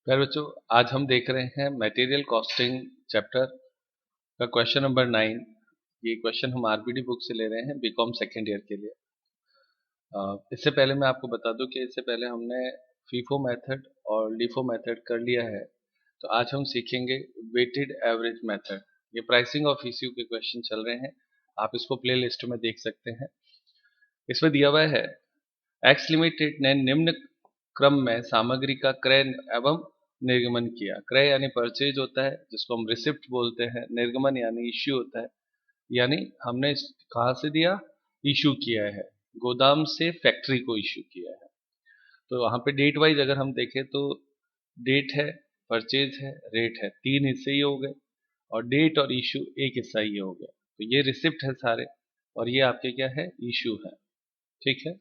प्यारे बच्चों, आज हम देख रहे हैं मटेरियल कॉस्टिंग चैप्टर का क्वेश्चन नंबर 9। ये क्वेश्चन हम आरबीडी बुक से ले रहे हैं बीकॉम सेकेंड ईयर के लिए। इससे पहले मैं आपको बता दूं कि इससे पहले हमने फीफो मेथड और लीफो मेथड कर लिया है। तो आज हम सीखेंगे वेटेड एवरेज मेथड। ये प्राइसिंग ऑफ इश्यू के क्वेश्चन चल रहे हैं, आप इसको प्ले लिस्ट में देख सकते हैं। इसमें दिया हुआ है एक्स लिमिटेड ने निम्न क्रम में सामग्री का क्रय एवं निर्गमन किया। क्रय यानी परचेज होता है, जिसको हम रिसिप्ट बोलते हैं। निर्गमन यानी इश्यू होता है, यानी हमने कहाँ से दिया, इशू किया है, गोदाम से फैक्ट्री को इशू किया है। तो वहाँ पे डेट वाइज अगर हम देखें तो डेट है, परचेज है, रेट है, तीन हिस्से ही हो गए, और डेट और इशू एक हिस्सा ही हो गया। तो ये रिसिप्ट है सारे, और ये आपके क्या है, इशू है। ठीक है।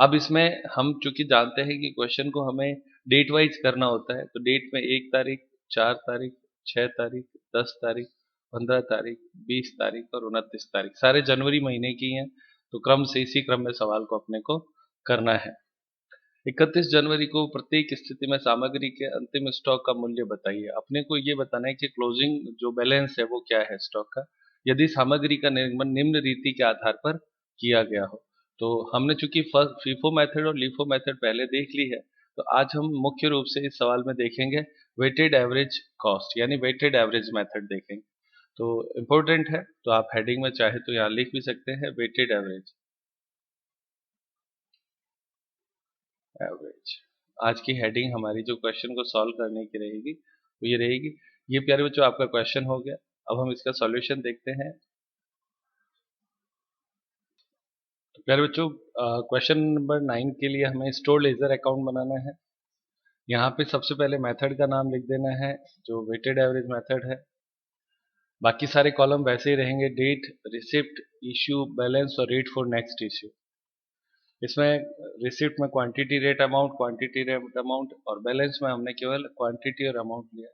अब इसमें हम चूंकि जानते हैं कि क्वेश्चन को हमें डेट वाइज करना होता है, तो डेट में 1 तारीख, 4 तारीख, 6 तारीख, 10 तारीख, 15 तारीख, 20 तारीख और 29 तारीख सारे जनवरी महीने की हैं। तो क्रम से इसी क्रम में सवाल को अपने को करना है। 31 जनवरी को प्रत्येक स्थिति में सामग्री के अंतिम स्टॉक का मूल्य बताइए। अपने को ये बताना है कि क्लोजिंग जो बैलेंस है वो क्या है स्टॉक का, यदि सामग्री का निर्गमन निम्न रीति के आधार पर किया गया हो। तो हमने चूंकि फीफो मेथड और लीफो मेथड पहले देख ली है, तो आज हम मुख्य रूप से इस सवाल में देखेंगे वेटेड एवरेज कॉस्ट यानी वेटेड एवरेज मेथड देखेंगे। तो इम्पोर्टेंट है, तो आप हेडिंग में चाहे तो यहाँ लिख भी सकते हैं वेटेड एवरेज। एवरेज आज की हेडिंग हमारी जो क्वेश्चन को सॉल्व करने की रहेगी वो ये रहेगी। ये प्यारे बच्चों आपका क्वेश्चन हो गया। अब हम इसका सॉल्यूशन देखते हैं। तो प्यारे बच्चों, क्वेश्चन नंबर 9 के लिए हमें स्टोर लेजर अकाउंट बनाना है। यहाँ पे सबसे पहले मेथड का नाम लिख देना है जो वेटेड एवरेज मेथड है। बाकी सारे कॉलम वैसे ही रहेंगे, डेट, रिसिप्ट, इश्यू, बैलेंस और रेट फॉर नेक्स्ट इश्यू। इसमें रिसिप्ट में quantity rate amount, quantity rate amount, और बैलेंस में हमने केवल क्वांटिटी और अमाउंट लिया।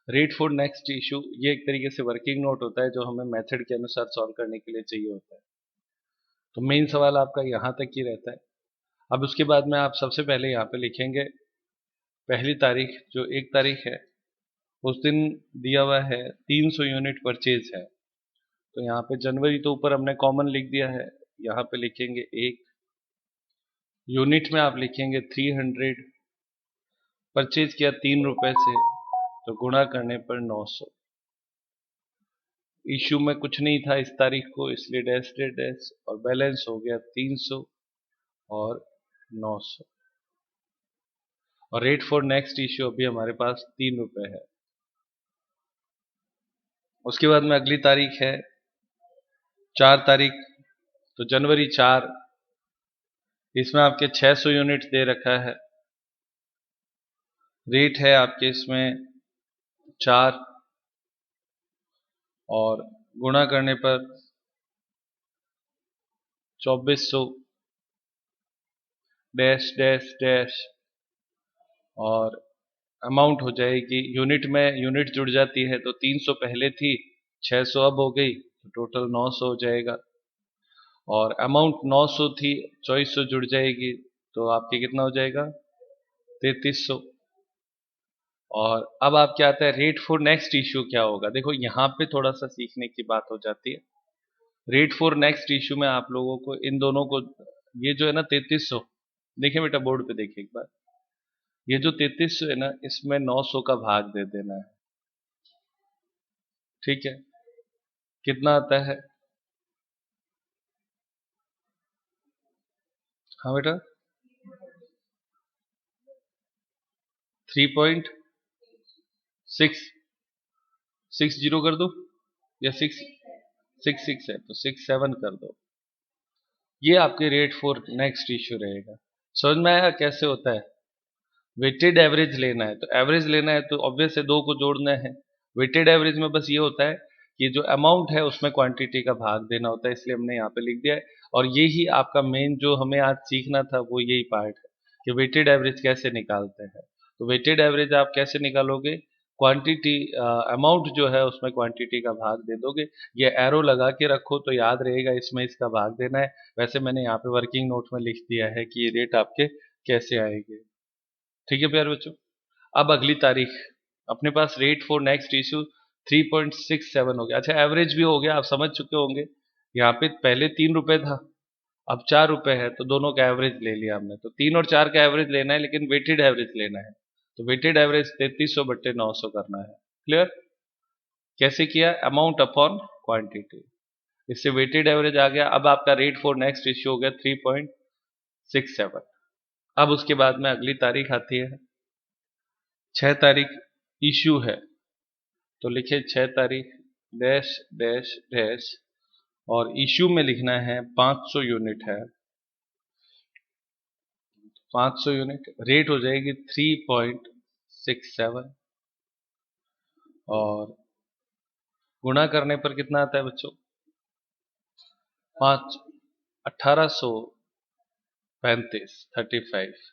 रेट फॉर नेक्स्ट इशू ये एक तरीके से वर्किंग नोट होता है जो हमें मेथड के अनुसार सॉल्व करने के लिए चाहिए होता है। तो मेन सवाल आपका यहाँ तक ही रहता है। अब उसके बाद में आप सबसे पहले यहाँ पे लिखेंगे पहली तारीख, जो 1 तारीख है, उस दिन दिया हुआ है 300 यूनिट परचेज है। तो यहाँ पे जनवरी तो ऊपर हमने कॉमन लिख दिया है, यहाँ पे लिखेंगे 1 यूनिट में आप लिखेंगे 300। परचेज किया 3 रुपए से, तो गुणा करने पर 900। इशू में कुछ नहीं था इस तारीख को, इसलिए डैश डैश डैश, और बैलेंस हो गया 300 और 900। और रेट फॉर नेक्स्ट इशू अभी हमारे पास 3 रुपए है। उसके बाद में अगली तारीख है 4 तारीख, तो जनवरी 4, इसमें आपके 600 यूनिट दे रखा है। रेट है आपके इसमें 4, और गुणा करने पर 2400 डैश डैश डैश, और अमाउंट हो जाएगी, यूनिट में यूनिट जुड़ जाती है, तो 300 पहले थी, 600 अब हो गई, तो टोटल 900 हो जाएगा। और अमाउंट 900 थी, 2400 जुड़ जाएगी, तो आपके कितना हो जाएगा, 3300। और अब आप क्या आता है, रेट फॉर नेक्स्ट इश्यू क्या होगा। देखो यहाँ पे थोड़ा सा सीखने की बात हो जाती है। रेट फॉर नेक्स्ट इश्यू में आप लोगों को इन दोनों को, ये जो है ना 3300, देखिए बेटा बोर्ड पे देखिए एक बार, ये जो 3300 है ना, इसमें 900 का भाग दे देना है। ठीक है, कितना आता है, हाँ बेटा 3.660 कर दो, या 666 है तो 67 कर दो। ये आपके रेट फॉर नेक्स्ट इश्यू रहेगा। समझ में आया कैसे होता है। वेटेड एवरेज लेना है, तो एवरेज लेना है तो ऑब्वियस है, दो को जोड़ना है। वेटेड एवरेज में बस ये होता है कि जो अमाउंट है उसमें क्वांटिटी का भाग देना होता है, इसलिए हमने यहाँ पे लिख दिया है। और ये ही आपका मेन जो हमें आज सीखना था वो यही पार्ट है कि वेटेड एवरेज कैसे निकालते हैं। तो वेटेड एवरेज आप कैसे निकालोगे, क्वांटिटी अमाउंट जो है उसमें क्वांटिटी का भाग दे दोगे। ये एरो लगा के रखो तो याद रहेगा इसमें इसका भाग देना है। वैसे मैंने यहाँ पे वर्किंग नोट में लिख दिया है कि ये रेट आपके कैसे आएंगे। ठीक है प्यारे बच्चों, अब अगली तारीख, अपने पास रेट फॉर नेक्स्ट इशू 3.67 हो गया। अच्छा, एवरेज भी हो गया, आप समझ चुके होंगे। यहाँ पे पहले 3 रुपए था, अब 4 रुपए है, तो दोनों का एवरेज ले लिया हमने। तो 3 और 4 का एवरेज लेना है, लेकिन वेटेड एवरेज लेना है। तो वेटेड एवरेज 3300/900 करना है। क्लियर? कैसे किया? Amount upon quantity. इससे वेटेड एवरेज आ गया। अब आपका रेट फॉर नेक्स्ट इश्यू हो गया 3.67। अब उसके बाद में अगली तारीख आती है 6 तारीख, इश्यू है। तो लिखे 6 तारीख डैश डैश डैश, और इश्यू में लिखना है 500 यूनिट है। 500 यूनिट, रेट हो जाएगी 3.67, और गुणा करने पर कितना आता है बच्चों? 1835,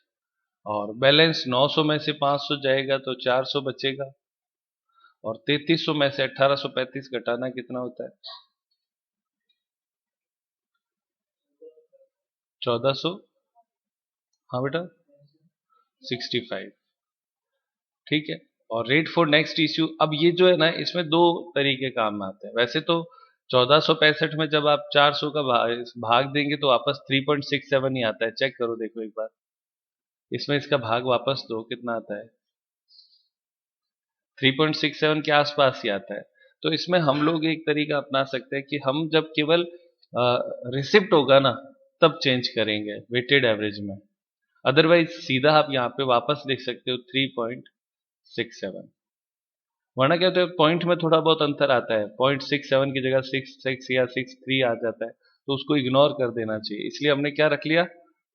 और बैलेंस 900 में से 500 जाएगा तो 400 बचेगा, और 3300 में से 1835 घटाना कितना होता है? 1400। हाँ बेटा, 65। ठीक है। और रेट फॉर नेक्स्ट इश्यू, अब ये जो है ना, इसमें दो तरीके काम आते हैं। वैसे तो 1465 में जब आप 400 का भाग देंगे तो वापस 3.67 ही आता है। चेक करो, देखो एक बार, इसमें इसका भाग वापस दो, कितना आता है? 3.67 के आसपास ही आता है। तो इसमें हम लोग एक तरीका अपना सकते हैं कि हम जब केवल रिसिप्ट होगा ना, तब चेंज करेंगे वेटेड एवरेज में। अदरवाइज सीधा आप यहाँ पे वापस लिख सकते हो 3.67। वरना क्या होता है, पॉइंट में थोड़ा बहुत अंतर आता है। 0.67 की जगह 66 या 63 आ जाता है, तो उसको इग्नोर कर देना चाहिए। इसलिए हमने क्या रख लिया?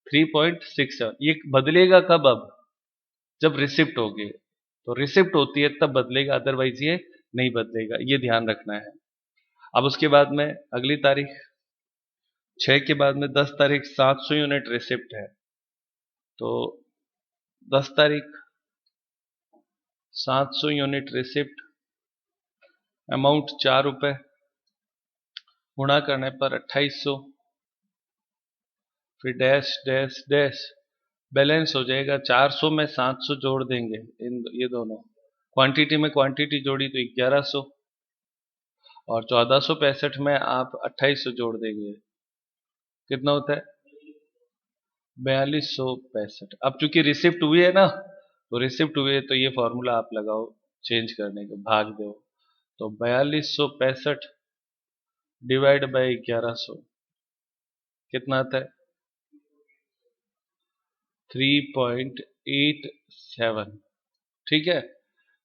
3.67। ये बदलेगा कब? अब जब रिसिप्ट होगी, तो रिसिप्ट होती है तब बदलेगा, अदरवाइज ये नहीं बदलेगा, ये ध्यान रखना है। अब उसके बाद में अगली तारीख 6 के बाद में 10 तारीख 700 यूनिट रिसिप्ट है। तो 10 तारीख 700 यूनिट रिसिप्ट, अमाउंट 4 रुपए, गुणा करने पर 2800, फिर डैश डैश डैश, बैलेंस हो जाएगा 400 में 700 जोड़ देंगे, इन ये दोनों क्वांटिटी में क्वांटिटी जोड़ी तो 1100, और 1465 में आप 2800 जोड़ देंगे, कितना होता है? 4265। अब चूंकि रिसिप्ट हुई है ना, तो रिसिप्ट हुई है तो ये फॉर्मूला आप लगाओ चेंज करने का, भाग दो। तो 4265 डिवाइड बाई 1100 कितना आता है? 3.87। ठीक है,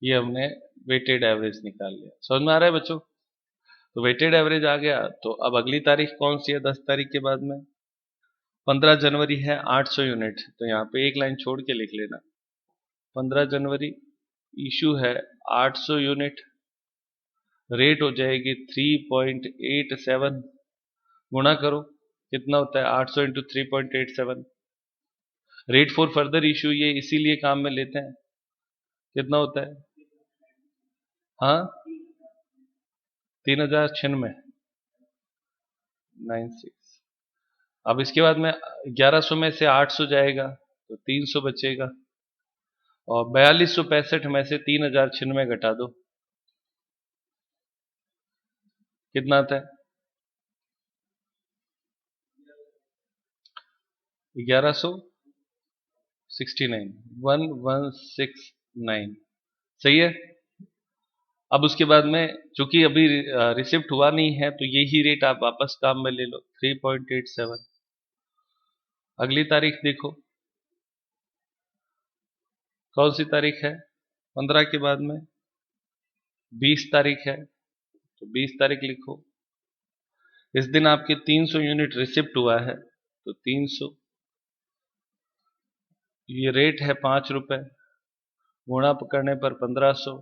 ये हमने वेटेड एवरेज निकाल लिया। समझ में आ रहा है बच्चों? तो वेटेड एवरेज आ गया। तो अब अगली तारीख कौन सी है 10 तारीख के बाद में? 15 जनवरी है, 800 यूनिट। तो यहाँ पे एक लाइन छोड़ के लिख लेना, 15 जनवरी इशू है 800 यूनिट, रेट हो जाएगी 3.87, गुणा करो, कितना होता है? 800 into 3.87। Rate for further issue ये इसीलिए काम में लेते हैं, कितना होता है? हाँ, 3096, 96। अब इसके बाद में 1100 में से 800 जाएगा तो 300 बचेगा, और 4265 में से 3096 घटा दो, कितना आता है? 1169, 1169। सही है। अब उसके बाद में चूंकि अभी रिसिप्ट हुआ नहीं है, तो यही रेट आप वापस काम में ले लो, 3.87। अगली तारीख देखो कौन सी तारीख है? 15 के बाद में 20 तारीख है। तो 20 तारीख लिखो। इस दिन आपके 300 यूनिट रिसिप्ट हुआ है, तो 300, ये रेट है 5 रुपए, गुणा करने पर 1500,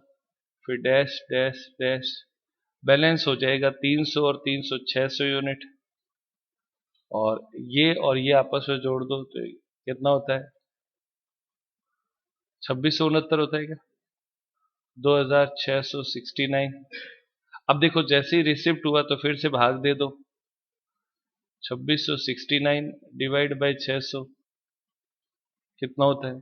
फिर डैश डैश डैश, बैलेंस हो जाएगा 300 और 300 600 यूनिट, और ये आपस में जोड़ दो तो कितना होता है? 2669 होता है क्या? 2669। अब देखो, जैसे ही रिसिप्ट हुआ तो फिर से भाग दे दो, 2669 डिवाइड बाई 600 कितना होता है?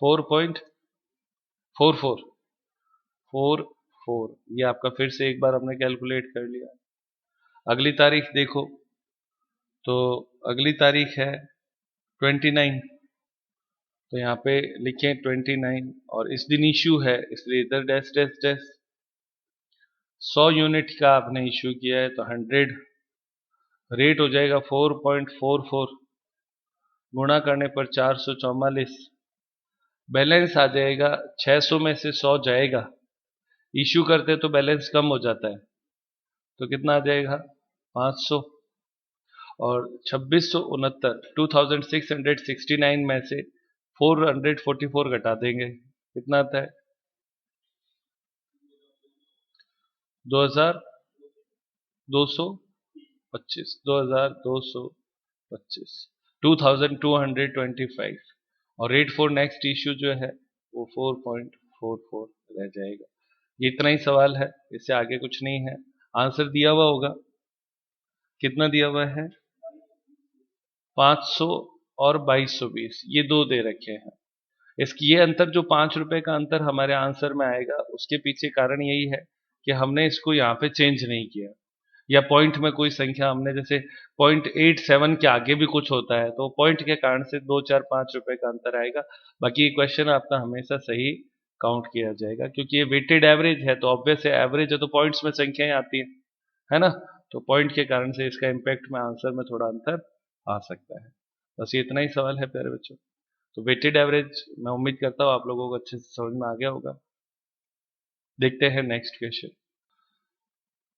4.44 ये आपका फिर से एक बार हमने कैलकुलेट कर लिया। अगली तारीख देखो तो अगली तारीख है 29, तो यहाँ पे लिखें 29 और इस दिन इशू है इसलिए इधर डैश डैश डैश। 100 यूनिट का आपने इशू किया है तो 100 रेट हो जाएगा 4.44 गुणा करने पर 444। बैलेंस आ जाएगा 600 में से 100 जाएगा, इशू करते तो बैलेंस कम हो जाता है, तो कितना आ जाएगा 500 और 2669 2669 में से 444 घटा देंगे, कितना आता है 2225 2225 2225 और रेट फॉर नेक्स्ट इश्यू जो है वो 4.44 रह जाएगा। ये इतना ही सवाल है, इससे आगे कुछ नहीं है। आंसर दिया हुआ होगा, कितना दिया हुआ है 500 और 2220, ये दो दे रखे हैं। इसकी ये अंतर जो 5 रुपए का अंतर हमारे आंसर में आएगा उसके पीछे कारण यही है कि हमने इसको यहाँ पे चेंज नहीं किया, या पॉइंट में कोई संख्या हमने जैसे 0.87 के आगे भी कुछ होता है तो पॉइंट के कारण से 2 4 5 रुपए का अंतर आएगा। बाकी ये क्वेश्चन आपका हमेशा सही काउंट किया जाएगा क्योंकि ये वेटेड एवरेज है, तो ऑब्वियस है एवरेज है तो पॉइंट्स में संख्याएं आती है ना, तो पॉइंट के कारण से इसका इम्पैक्ट में आंसर में थोड़ा अंतर आ सकता है। बस ये इतना ही सवाल है प्यारे बच्चों। तो वेटेड एवरेज मैं उम्मीद करता हूँ आप लोगों को अच्छे से समझ में आ गया होगा। देखते हैं नेक्स्ट क्वेश्चन।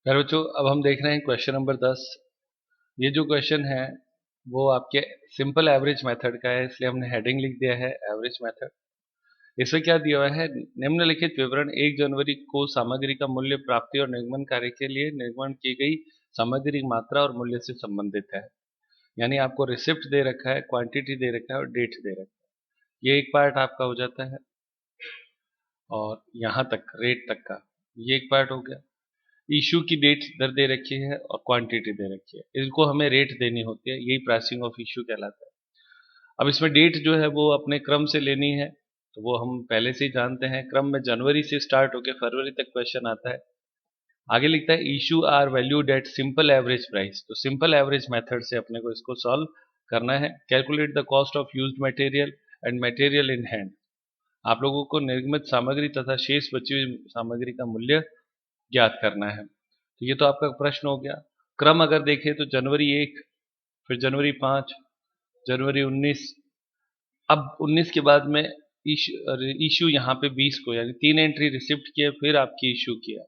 प्यारे बच्चों अब हम देख रहे हैं क्वेश्चन नंबर 10। ये जो क्वेश्चन है वो आपके सिंपल एवरेज मेथड का है, इसलिए हमने हेडिंग लिख दिया है एवरेज मेथड। इसमें क्या दिया हुआ है, निम्नलिखित विवरण 1 जनवरी को सामग्री का मूल्य प्राप्ति और निर्गमन कार्य के लिए निर्गमन की गई सामग्री मात्रा और मूल्य से संबंधित है। यानी आपको रिसिप्ट दे रखा है, क्वांटिटी दे रखा है और डेट दे रखा है। ये एक पार्ट आपका हो जाता है और यहाँ तक रेट तक का ये एक पार्ट हो गया। इशू की डेट इधर दे रखी है और क्वांटिटी दे रखी है, इनको हमें रेट देनी होती है, यही प्राइसिंग ऑफ इशू कहलाता है। अब इसमें डेट जो है वो अपने क्रम से लेनी है, तो वो हम पहले से ही जानते हैं, क्रम में जनवरी से स्टार्ट होकर फरवरी तक क्वेश्चन आता है। आगे लिखता है issue are valued at simple average price, तो सिंपल एवरेज मेथड से अपने को इसको सॉल्व करना है। Calculate the cost of used material and material in hand, आप लोगों को निर्गमित सामग्री तथा शेष बची हुई सामग्री का मूल्य ज्ञात करना है। तो ये तो आपका प्रश्न हो गया। क्रम अगर देखें तो जनवरी 1, फिर जनवरी 5, जनवरी 19, अब 19 के बाद में इशू यहाँ पे 20 को, यानी 3 एंट्री रिसिप्ट किए फिर आपकी इशू किया,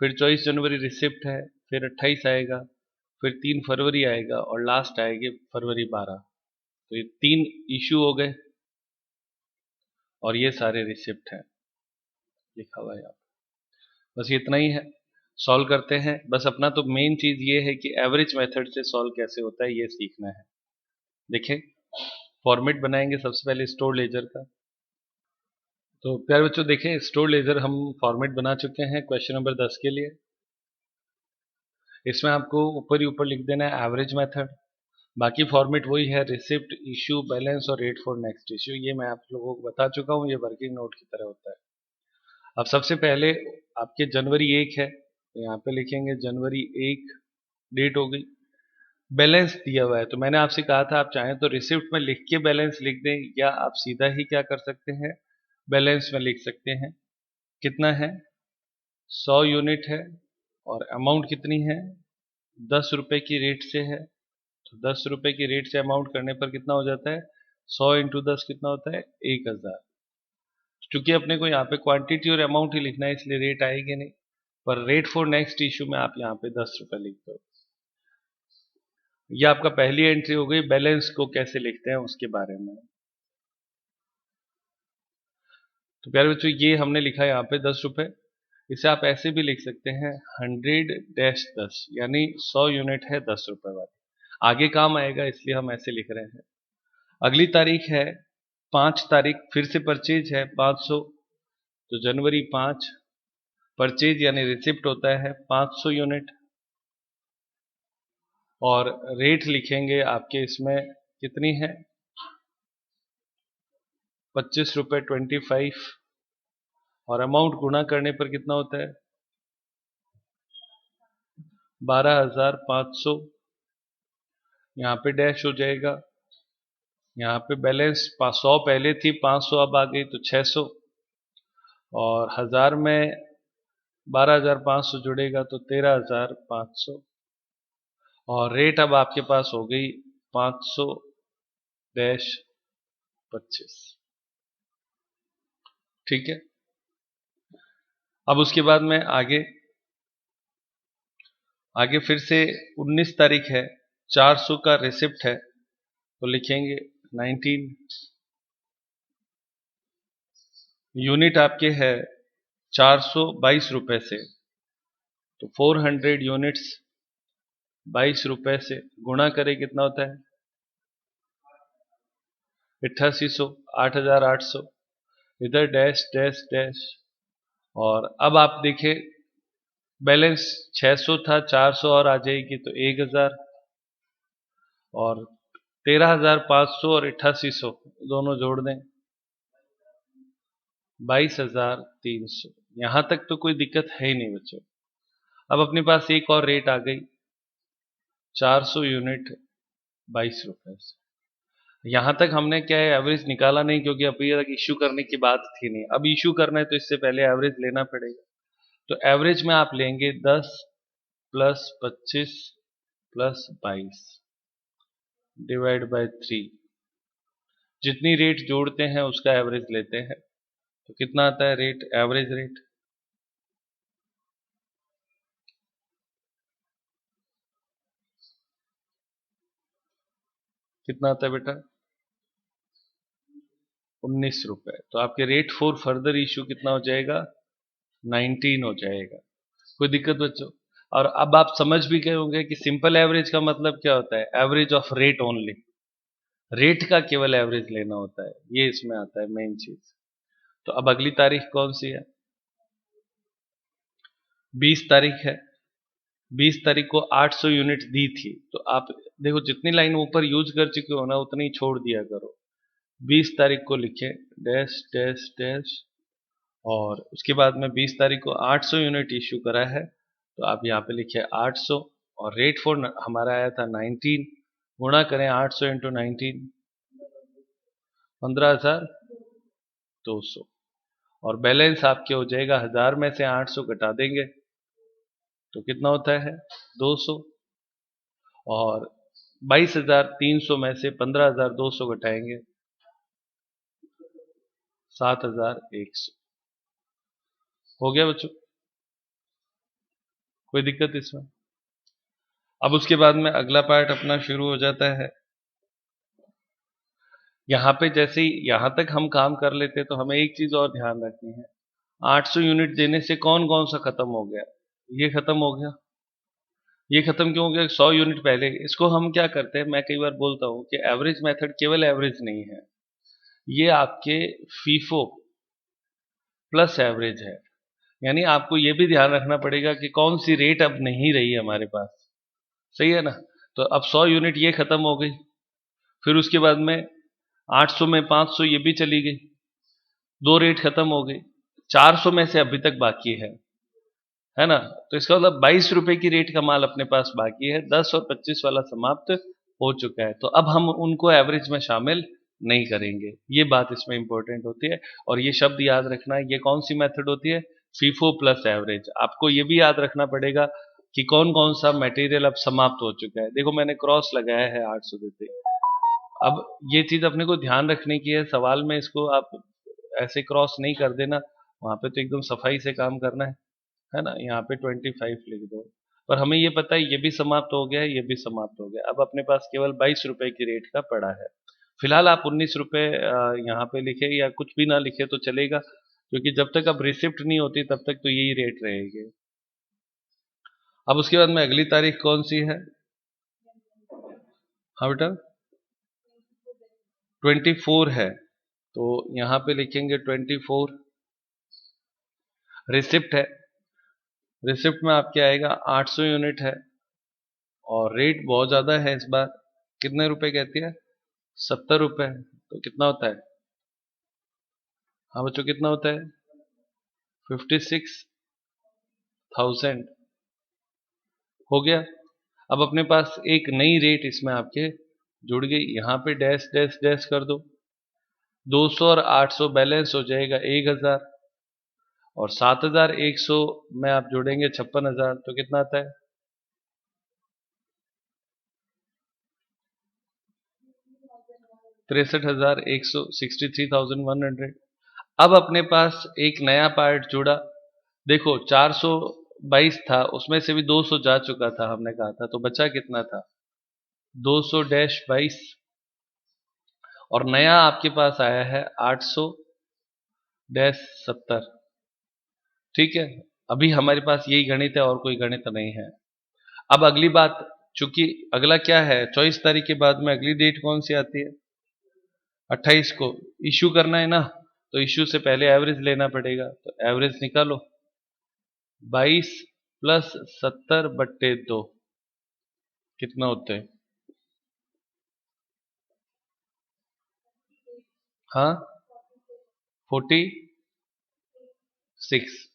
फिर 24 जनवरी रिसिप्ट है, फिर 28 आएगा, फिर 3 फरवरी आएगा और लास्ट आएगी फरवरी 12। तो ये 3 इशू हो गए और ये सारे रिसिप्ट हैं लिखा हुआ है यहाँ। बस ये इतना ही है, सॉल्व करते हैं। बस अपना तो मेन चीज ये है कि एवरेज मेथड से सॉल्व कैसे होता है ये सीखना है। देखें फॉर्मेट बनाएंगे सबसे पहले स्टोर लेजर का। तो प्यारे बच्चों देखें स्टोर लेजर हम फॉर्मेट बना चुके हैं क्वेश्चन नंबर 10 के लिए। इसमें आपको ऊपर ही ऊपर लिख देना है एवरेज मेथड, बाकी फॉर्मेट वही है, रिसिप्ट, इशू, बैलेंस और रेट फॉर नेक्स्ट इशू। ये मैं आप लोगों को बता चुका हूँ, ये वर्किंग नोट की तरह होता है। अब सबसे पहले आपके जनवरी 1 है तो यहाँ पे लिखेंगे जनवरी 1, डेट हो गई। बैलेंस दिया हुआ है तो मैंने आपसे कहा था आप चाहें तो रिसिप्ट में लिख के बैलेंस लिख दें, या आप सीधा ही क्या कर सकते हैं बैलेंस में लिख सकते हैं। कितना है 100 यूनिट है और अमाउंट कितनी है 10 रुपए की रेट से है, तो 10 रुपए की रेट से अमाउंट करने पर कितना हो जाता है 100 इंटू 10 कितना होता है 1000। चूंकि अपने को यहाँ पे क्वांटिटी और अमाउंट ही लिखना है इसलिए रेट आएगी नहीं, पर रेट फॉर नेक्स्ट इशू में आप यहाँ पे 10 रुपए लिख दो। ये आपका पहली एंट्री हो गई। बैलेंस को कैसे लिखते हैं उसके बारे में। तो प्यारे बच्चों ये हमने लिखा है यहाँ पे 10 रुपए, इसे आप ऐसे भी लिख सकते हैं 100-10, यानी 100 यूनिट है 10 रुपए वाली, आगे काम आएगा इसलिए हम ऐसे लिख रहे हैं। अगली तारीख है 5 तारीख, फिर से परचेज है 500, तो जनवरी 5 परचेज यानी रिसिप्ट होता है 500 यूनिट और रेट लिखेंगे आपके इसमें कितनी है 25 रुपये 25, और अमाउंट गुणा करने पर कितना होता है 12,500। यहाँ पे डैश हो जाएगा, यहाँ पे बैलेंस 100 पहले थी, 500 अब आ गई तो 600, और 1000 में 12,500 जुड़ेगा तो 13,500, और रेट अब आपके पास हो गई 500-25। ठीक है। अब उसके बाद में आगे फिर से 19 तारीख है, 400 का रिसिप्ट है, तो लिखेंगे 19। यूनिट आपके है 422 रुपए से, तो 400 यूनिट्स 22 रुपए से गुणा करें कितना होता है 8800, 8800, इधर डैश डैश डैश, और अब आप देखें बैलेंस 600 था, 400 और आ जाएगी तो 1000, और 13,500 और 8800 दोनों जोड़ दें 22,300। यहां तक तो कोई दिक्कत है ही नहीं बच्चों। अब अपने पास एक और रेट आ गई 400 यूनिट 22 रुपए से। यहां तक हमने क्या है एवरेज निकाला नहीं, क्योंकि अभी तक इश्यू करने की बात थी नहीं। अब इश्यू करना है तो इससे पहले एवरेज लेना पड़ेगा। तो एवरेज में आप लेंगे 10 प्लस 25 प्लस 22 डिवाइड बाय 3। जितनी रेट जोड़ते हैं उसका एवरेज लेते हैं, तो कितना आता है रेट, एवरेज रेट कितना आता है बेटा 19 रुपए। तो आपके रेट फॉर फर्दर इश्यू कितना हो जाएगा 19 हो जाएगा। कोई दिक्कत बच्चों? और अब आप समझ भी गए होंगे कि सिंपल एवरेज का मतलब क्या होता है, average of rate only, rate का केवल एवरेज लेना होता है, ये इसमें आता है मेन चीज। तो अब अगली तारीख कौन सी है 20 तारीख है। 20 तारीख को 800 यूनिट दी थी, तो आप देखो जितनी लाइन ऊपर यूज कर चुके हो ना उतनी ही छोड़ दिया करो। 20 तारीख को लिखे डैश डैश डैश, और उसके बाद में 20 तारीख को 800 यूनिट इश्यू करा है, तो आप यहाँ पे लिखे 800, और रेट फॉर हमारा आया था 19, गुणा करें 800 इंटू 19 15,200, और बैलेंस आपके हो जाएगा 1000 में से 800 घटा देंगे तो कितना होता है 200, और 22,300 में से 15,200 घटाएंगे 7,100। हो गया बच्चों, कोई दिक्कत इसमें? अब उसके बाद में अगला पार्ट अपना शुरू हो जाता है। यहाँ पे जैसे ही यहाँ तक हम काम कर लेते तो हमें एक चीज और ध्यान रखनी है, 800 यूनिट देने से कौन कौन सा खत्म हो गया, ये खत्म हो गया, ये खत्म क्यों हो गया 100 यूनिट पहले। इसको हम क्या करते हैं, मैं कई बार बोलता हूँ कि एवरेज मेथड केवल एवरेज नहीं है, ये आपके फीफो प्लस एवरेज है। यानी आपको ये भी ध्यान रखना पड़ेगा कि कौन सी रेट अब नहीं रही हमारे पास, सही है ना। तो अब 100 यूनिट ये खत्म हो गई, फिर उसके बाद में 800 में 500 ये भी चली गई, दो रेट खत्म हो गई, 400 में से अभी तक बाकी है ना। तो इसका मतलब 22 रुपए की रेट का माल अपने पास बाकी है, 10 और 25 वाला समाप्त हो चुका है, तो अब हम उनको एवरेज में शामिल नहीं करेंगे। ये बात इसमें इंपॉर्टेंट होती है, और ये शब्द याद रखना है, ये कौन सी मेथड होती है, फीफो प्लस एवरेज। आपको ये भी याद रखना पड़ेगा कि कौन कौन सा मटेरियल अब समाप्त हो चुका है। देखो मैंने क्रॉस लगाया है 800 देते, अब ये चीज अपने को ध्यान रखने की है, सवाल में इसको आप ऐसे क्रॉस नहीं कर देना, वहां पे तो एकदम सफाई से काम करना है ना। यहाँ पे 25 लिख दो, पर हमें ये पता है ये भी समाप्त हो गया है, ये भी समाप्त हो गया। अब अपने पास केवल 22 रुपए की रेट का पड़ा है। फिलहाल आप 19 रुपए यहाँ पे लिखे या कुछ भी ना लिखे तो चलेगा, क्योंकि जब तक अब रिसिप्ट नहीं होती तब तक तो यही रेट रहेगी। अब उसके बाद में अगली तारीख कौन सी है, हाँ बेटा 24 है, तो यहाँ पे लिखेंगे 24। रिसिप्ट है, रिसिप्ट में आपके आएगा 800 यूनिट है, और रेट बहुत ज्यादा है इस बार, कितने रुपए कहती है 70 रुपए, तो कितना होता है हाँ बच्चों, कितना होता है? 56,000 हो गया। अब अपने पास एक नई रेट इसमें आपके जुड़ गई, यहाँ पे डैश डैश डैश कर दो। 200 और 800 बैलेंस हो जाएगा 1000, और 7100 में आप जोड़ेंगे 56,000, तो कितना आता है? 63,100, 63,100। अब अपने पास एक नया पार्ट जुड़ा। देखो 422 था, उसमें से भी 200 जा चुका था, हमने कहा था, तो बचा कितना था? 200-22। और नया आपके पास आया है 800-70। ठीक है, अभी हमारे पास यही गणित है और कोई गणित नहीं है। अब अगली बात, चूंकि अगला क्या है, 24 तारीख के बाद में अगली डेट कौन सी आती है? 28 को इश्यू करना है ना, तो इश्यू से पहले एवरेज लेना पड़ेगा, तो एवरेज निकालो। 22 प्लस 70/2 कितना होते हैं? हाँ, 46।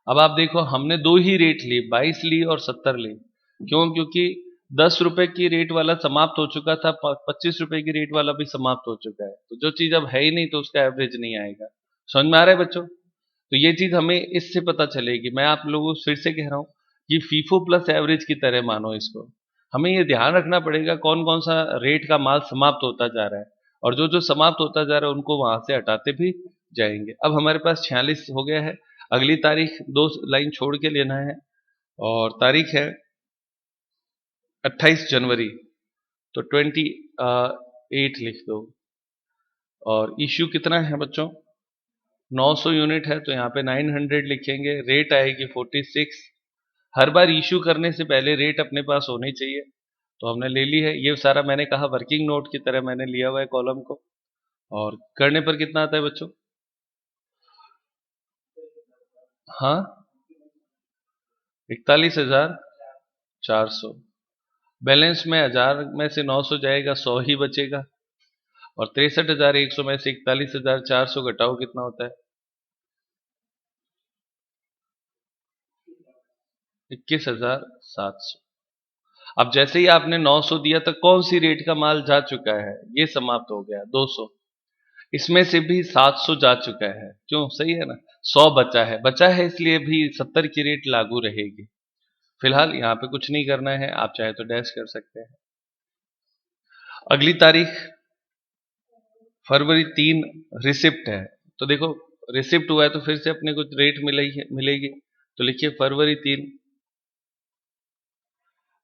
अब आप देखो, हमने दो ही रेट ली, 22 ली और 70 ली। क्यों? क्योंकि 10 रुपए की रेट वाला समाप्त हो चुका था, 25 रुपए की रेट वाला भी समाप्त हो चुका है, तो जो चीज अब है ही नहीं तो उसका एवरेज नहीं आएगा। समझ में आ रहा है बच्चों? तो ये चीज हमें इससे पता चलेगी। मैं आप लोगों को फिर से कह रहा हूँ, ये फीफो प्लस एवरेज की तरह मानो इसको। हमें ये ध्यान रखना पड़ेगा कौन कौन सा रेट का माल समाप्त होता जा रहा है, और जो जो समाप्त होता जा रहा है उनको वहां से हटाते भी जाएंगे। अब हमारे पास 46 हो गया है। अगली तारीख दो लाइन छोड़ के लेना है, और तारीख है 28 जनवरी, तो 28 लिख दो। और इश्यू कितना है बच्चों? 900 यूनिट है, तो यहाँ पे 900 लिखेंगे। रेट आएगी 46। हर बार इश्यू करने से पहले रेट अपने पास होनी चाहिए, तो हमने ले ली है। ये सारा मैंने कहा वर्किंग नोट की तरह मैंने लिया हुआ है कॉलम को। और करने पर कितना आता है बच्चों? हाँ, 41,400। बैलेंस में 1000 में से 900 जाएगा, 100 ही बचेगा। और 63,100 में से 41,400 घटाओ, कितना होता है? 21,700। अब जैसे ही आपने 900 दिया तो कौन सी रेट का माल जा चुका है? ये समाप्त हो गया 200। इसमें से भी 700 जा चुका है, क्यों? सही है ना। 100 बचा है, बचा है इसलिए भी 70 की रेट लागू रहेगी। फिलहाल यहाँ पे कुछ नहीं करना है, आप चाहे तो डैश कर सकते हैं। अगली तारीख फरवरी 3 रिसिप्ट है, तो देखो रिसिप्ट हुआ है तो फिर से अपने को रेट मिलेगी। तो लिखिए फरवरी 3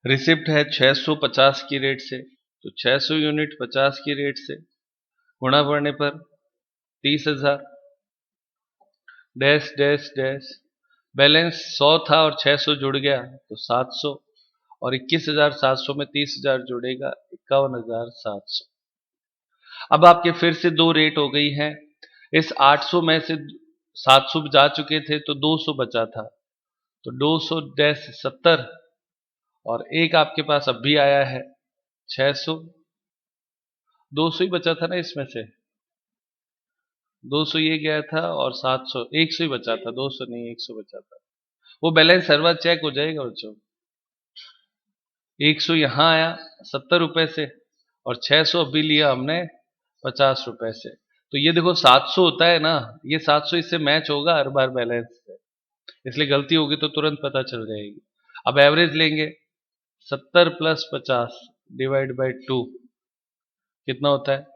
रिसिप्ट है 650 की रेट से, तो 600 यूनिट 50 की रेट से गुणा बढ़ने पर 30,000, डैश डैश डैश। बैलेंस 100 था और 600 जुड़ गया तो 700, और 21,700 में 30,000 जुड़ेगा 51,700। अब आपके फिर से दो रेट हो गई हैं। इस 800 में से 700 जा चुके थे तो 200 बचा था, तो 200-70। और एक आपके पास अब भी आया है 600। 200 ही बचा था ना इसमें से, 200 ये गया था और 700, 100 ही बचा था, 200 नहीं 100 बचा था। वो बैलेंस हर बार चेक हो जाएगा बच्चों। 100 यहाँ आया 70 रुपए से, और 600 अभी लिया हमने 50 रुपए से। तो ये देखो 700 होता है ना, ये 700 इससे मैच होगा हर बार बैलेंस से, इसलिए गलती होगी तो तुरंत पता चल जाएगी। अब एवरेज लेंगे, 70 प्लस 50 डिवाइड बाई 2 कितना होता है?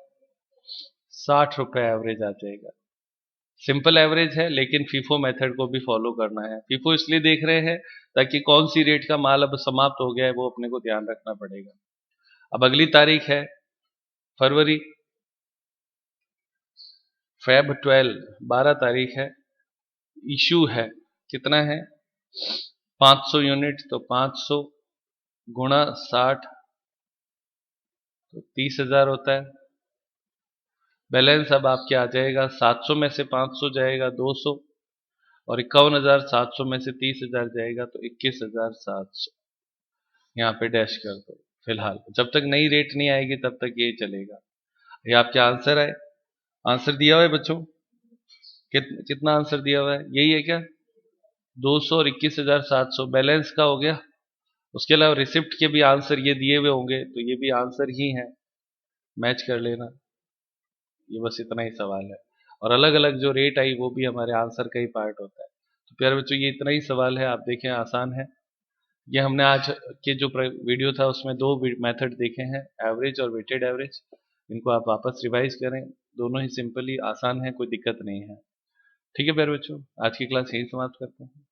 60 रुपए एवरेज आ जाएगा। सिंपल एवरेज है, लेकिन फीफो मेथड को भी फॉलो करना है। फीफो इसलिए देख रहे हैं ताकि कौन सी रेट का माल अब समाप्त हो गया है वो अपने को ध्यान रखना पड़ेगा। अब अगली तारीख है फरवरी फेब 12, 12 तारीख है। इशू है, कितना है? 500 यूनिट, तो 500 गुणा 60 तो 30,000 होता है। बैलेंस अब आपके आ जाएगा 700 में से 500 जाएगा 200, और 51,700 में से 30,000 जाएगा तो 21,700। यहाँ पे डैश कर दो। फिलहाल जब तक नई रेट नहीं आएगी तब तक ये चलेगा। ये आपके आंसर है। आंसर दिया हुआ है बच्चों। कितना आंसर दिया हुआ है, यही है क्या? 200 और 21,700 बैलेंस का हो गया। उसके अलावा रिसिप्ट के भी आंसर ये दिए हुए होंगे, तो ये भी आंसर ही है, मैच कर लेना। ये बस इतना ही सवाल है, और अलग अलग जो रेट आई वो भी हमारे आंसर का ही पार्ट होता है। तो प्यारे बच्चों, ये इतना ही सवाल है, आप देखें आसान है। ये हमने आज के जो वीडियो था उसमें दो मेथड देखे हैं, एवरेज और वेटेड एवरेज। इनको आप वापस रिवाइज करें, दोनों ही सिंपली आसान है, कोई दिक्कत नहीं है। ठीक है प्यारे बच्चों, आज की क्लास यही समाप्त करते हैं।